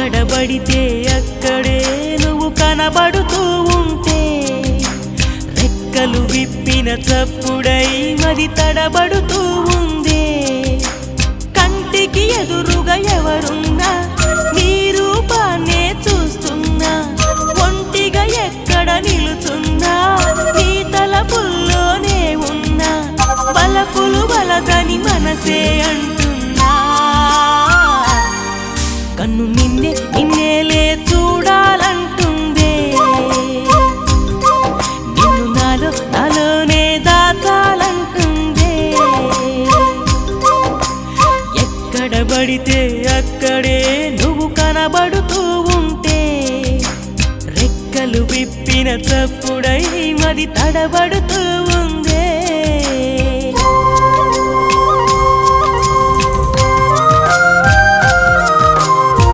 ఎక్కడబడితే అక్కడే నువ్వు కనబడుతూ ఉంటే రెక్కలు విప్పిన చప్పుడై మది తడబడుతూ ఉందే కంటికి ఎదురుగా ఎవరున్నా నీ రూపాన్నే చూస్తున్నా ఒంటిగా ఎక్కడ నిలుచున్నా నీ తలపుల్లోనే ఉన్నా బలపులు బలదని మనసే అంటున్నా కన్ను నిన్నేలే చూడాలంటుందే నిన్ను నాలోనే దాచాలంటుందే ఎక్కడబడితే అక్కడే నువ్వు కనబడుతూ ఉంటే రెక్కలు విప్పిన చప్పుడై మది తడబడుతూ